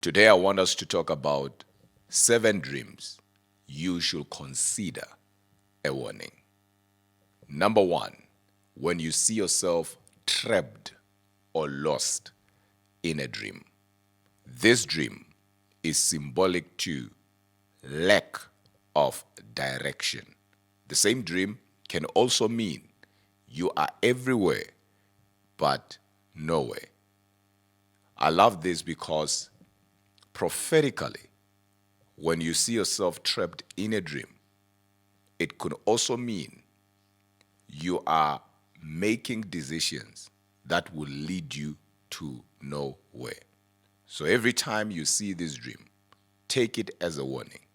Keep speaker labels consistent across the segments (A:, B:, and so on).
A: Today, I want us to talk about 7 dreams you should consider a warning. Number 1, when you see yourself trapped or lost in a dream. This dream is symbolic to lack of direction. The same dream can also mean you are everywhere but nowhere. I love this because prophetically, when you see yourself trapped in a dream, it could also mean you are making decisions that will lead you to nowhere. So every time you see this dream, take it as a warning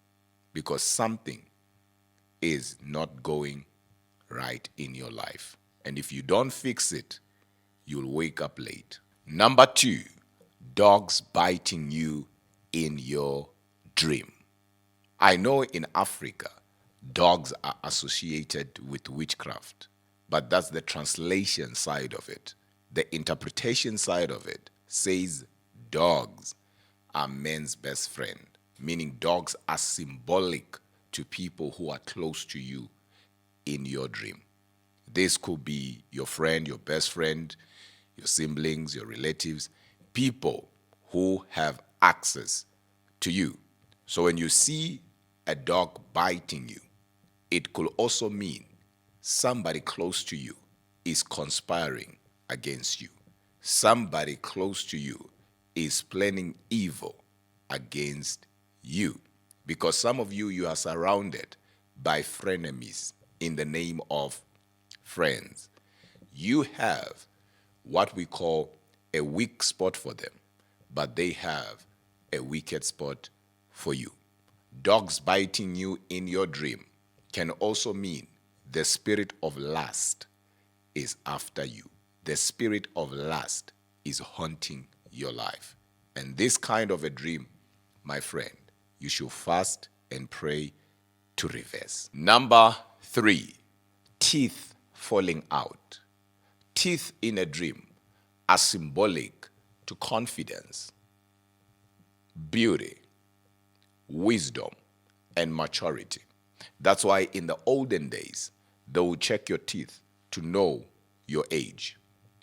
A: because something is not going right in your life. And if you don't fix it, you'll wake up late. Number 2, dogs biting you in your dream. I know in Africa, dogs are associated with witchcraft, but that's the translation side of it. The interpretation side of it says dogs are men's best friend, meaning dogs are symbolic to people who are close to you in your dream. This could be your friend, your best friend, your siblings, your relatives, people who have access to you. So when you see a dog biting you, it could also mean somebody close to you is conspiring against you. Somebody close to you is planning evil against you. Because some of you, you are surrounded by frenemies in the name of friends. You have what we call a weak spot for them, but they have a wicked spot for you. Dogs biting you in your dream can also mean the spirit of lust is after you. The spirit of lust is haunting your life. And this kind of a dream, my friend, you should fast and pray to reverse. Number 3, teeth falling out. Teeth in a dream are symbolic to confidence, beauty, wisdom, and maturity. That's why in the olden days, they would check your teeth to know your age.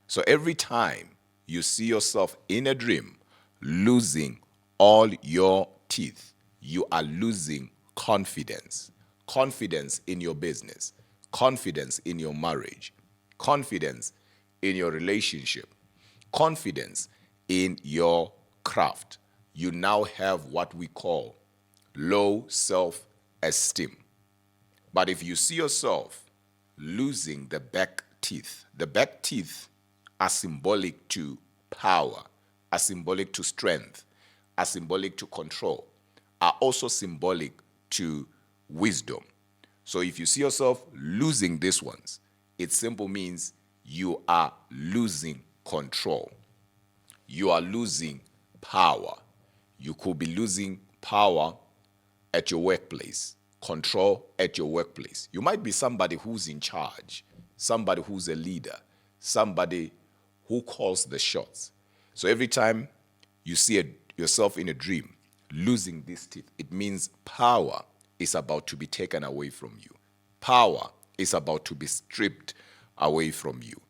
A: So every time you see yourself in a dream losing all your teeth, you are losing confidence. Confidence in your business, confidence in your marriage, confidence in your relationship, confidence in your craft. You now have what we call low self esteem. But if you see yourself losing the back teeth, the back teeth are symbolic to power, are symbolic to strength, are symbolic to control, are also symbolic to wisdom. So if you see yourself losing these ones, it simply means you are losing control. You are losing power. You could be losing power at your workplace, control at your workplace. You might be somebody who's in charge, somebody who's a leader, somebody who calls the shots. So every time you see yourself in a dream losing these teeth, it means power is about to be taken away from you. Power is about to be stripped away from you.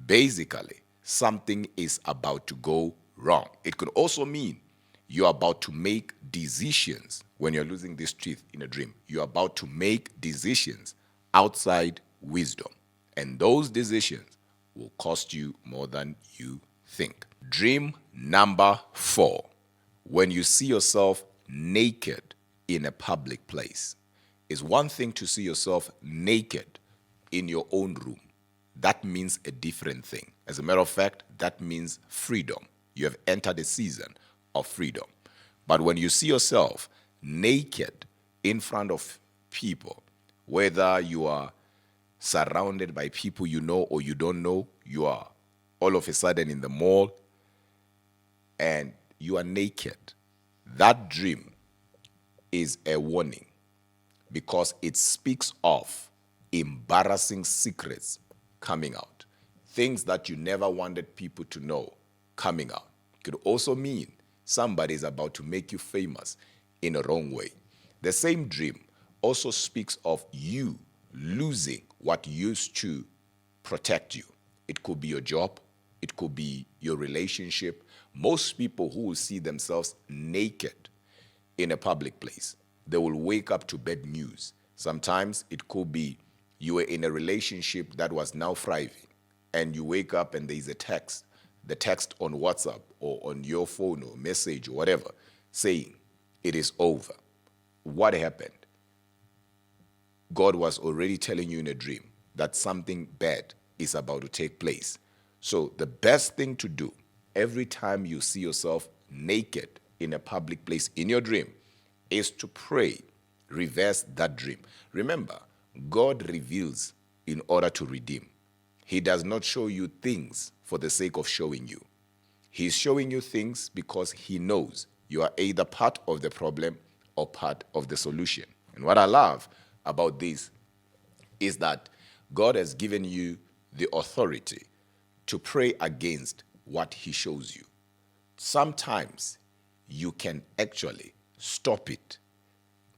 A: Basically, something is about to go wrong. It could also mean you're about to make decisions when you're losing these teeth in a dream. You're about to make decisions outside wisdom. And those decisions will cost you more than you think. Dream number 4, when you see yourself naked in a public place. It's one thing to see yourself naked in your own room. That means a different thing. As a matter of fact, that means freedom. You have entered a season of freedom. But when you see yourself naked in front of people, whether you are surrounded by people you know or you don't know, you are all of a sudden in the mall and you are naked, that dream is a warning because it speaks of embarrassing secrets coming out, things that you never wanted people to know coming out. It could also mean Somebody is about to make you famous in a wrong way. The same dream also speaks of you losing what used to protect you. It could be your job, it could be your relationship. Most people who will see themselves naked in a public place, they will wake up to bad news. Sometimes it could be you were in a relationship that was now thriving, and you wake up and there is a text, the text on WhatsApp or on your phone or message or whatever, saying it is over. What happened? God was already telling you in a dream that something bad is about to take place. So the best thing to do every time you see yourself naked in a public place in your dream is to pray, reverse that dream. Remember, God reveals in order to redeem. He does not show you things for the sake of showing you. He's showing you things because he knows you are either part of the problem or part of the solution. And what I love about this is that God has given you the authority to pray against what he shows you. Sometimes you can actually stop it,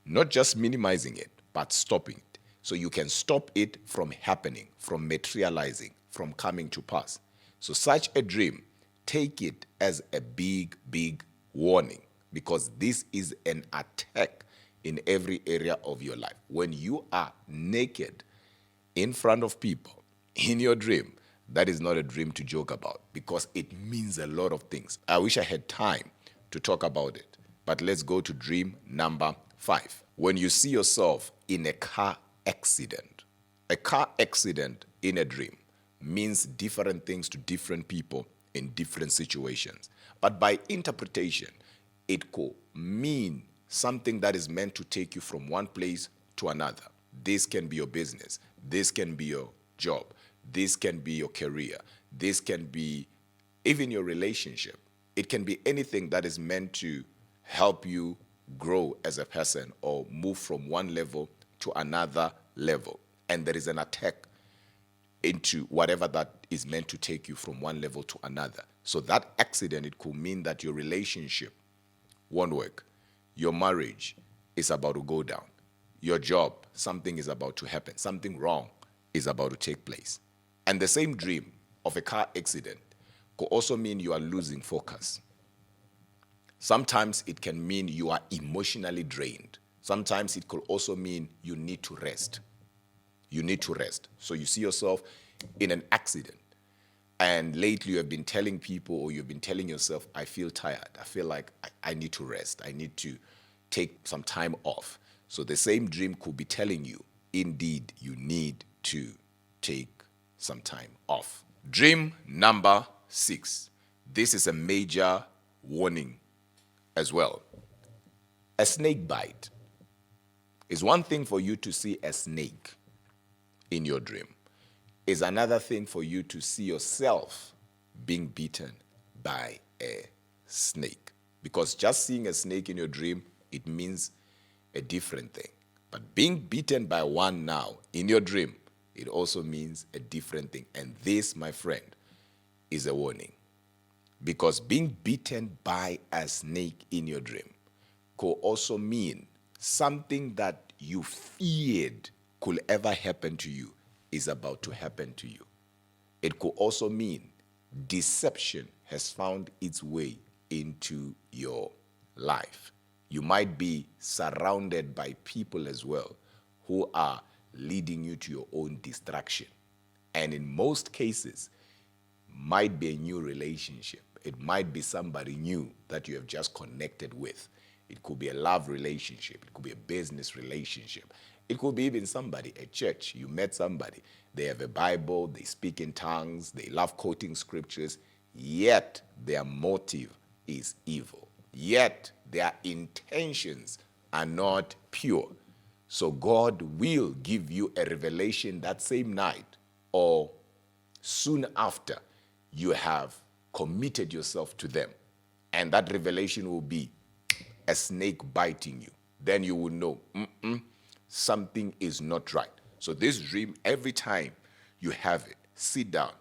A: not just minimizing it, but stopping it. So you can stop it from happening, from materializing, from coming to pass. So such a dream, take it as a big, big warning, because this is an attack in every area of your life. When you are naked in front of people in your dream, that is not a dream to joke about, because it means a lot of things. I wish I had time to talk about it, but let's go to dream number 5. When you see yourself in a car accident, a car accident in a dream means different things to different people in different situations. But by interpretation, it could mean something that is meant to take you from one place to another. This can be your business. This can be your job. This can be your career. This can be even your relationship. It can be anything that is meant to help you grow as a person or move from one level to another level. And there is an attack into whatever that is meant to take you from one level to another. So that accident, it could mean that your relationship won't work. Your marriage is about to go down. Your job, something is about to happen. Something wrong is about to take place. And the same dream of a car accident could also mean you are losing focus. Sometimes it can mean you are emotionally drained. Sometimes it could also mean you need to rest. You need to rest. So you see yourself in an accident, and lately you have been telling people, or you've been telling yourself, I feel tired. I feel like I need to rest. I need to take some time off. So the same dream could be telling you, indeed, you need to take some time off. Dream number 6. This is a major warning as well. A snake bite. It's one thing for you to see a snake in your dream. It's another thing for you to see yourself being bitten by a snake. Because just seeing a snake in your dream, it means a different thing. But being bitten by one now in your dream, it also means a different thing. And this, my friend, is a warning. Because being bitten by a snake in your dream could also mean something that you feared could ever happen to you is about to happen to you. It could also mean deception has found its way into your life. You might be surrounded by people as well who are leading you to your own destruction. And in most cases, might be a new relationship. It might be somebody new that you have just connected with. It could be a love relationship. It could be a business relationship. It could be even somebody at church. You met somebody. They have a Bible. They speak in tongues. They love quoting scriptures. Yet their motive is evil. Yet their intentions are not pure. So God will give you a revelation that same night or soon after you have committed yourself to them. And that revelation will be a snake biting you. Then you will know, something is not right. So this dream, every time you have it, sit down,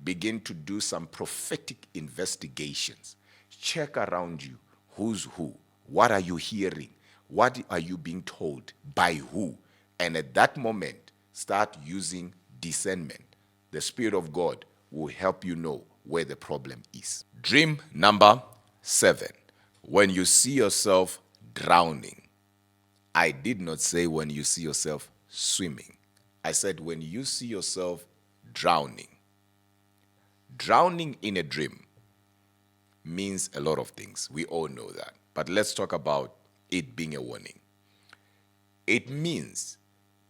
A: begin to do some prophetic investigations. check around you. Who's who? What are you hearing? What are you being told? By who? And at that moment, start using discernment. The Spirit of God will help you know where the problem is. Dream number 7. When you see yourself drowning. I did not say when you see yourself swimming. I said when you see yourself drowning. Drowning in a dream means a lot of things. We all know that. But let's talk about it being a warning. It means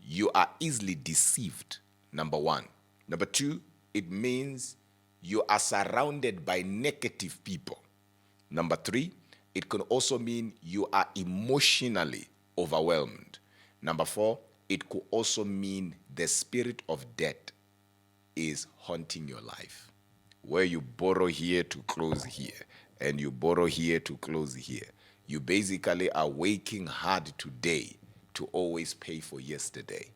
A: you are easily deceived, number 1. Number 2, it means you are surrounded by negative people. Number 3, it can also mean you are emotionally overwhelmed. Number 4, it could also mean the spirit of death is haunting your life. Where you borrow here to close here, and you borrow here to close here. You basically are working hard today to always pay for yesterday.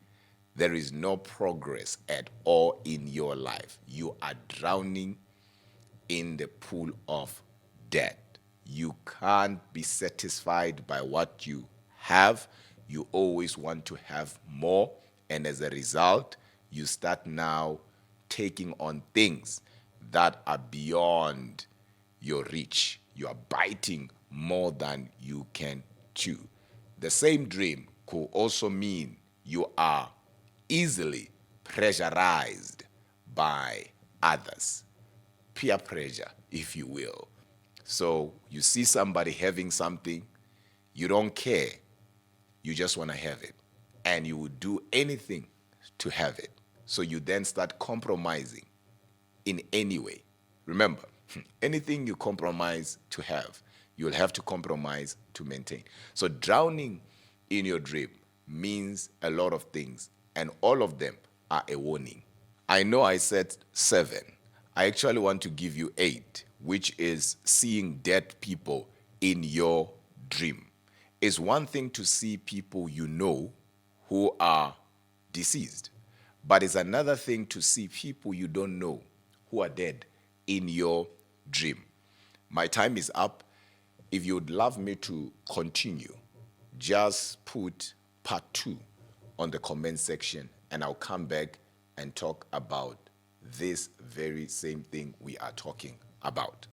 A: There is no progress at all in your life. You are drowning in the pool of debt. You can't be satisfied by what you have. You always want to have more. And as a result, you start now taking on things that are beyond your reach. You are biting more than you can chew. The same dream could also mean you are easily pressurized by others. Peer pressure, if you will. So you see somebody having something, you don't care, you just want to have it. And you would do anything to have it. So you then start compromising in any way. Remember, anything you compromise to have, you'll have to compromise to maintain. So drowning in your dream means a lot of things, and all of them are a warning. I know I said 7. I actually want to give you 8, which is seeing dead people in your dream. It's one thing to see people you know who are deceased, but it's another thing to see people you don't know who are dead in your dream. My time is up. If you would love me to continue, just put part 2 on the comment section, and I'll come back and talk about this very same thing we are talking about.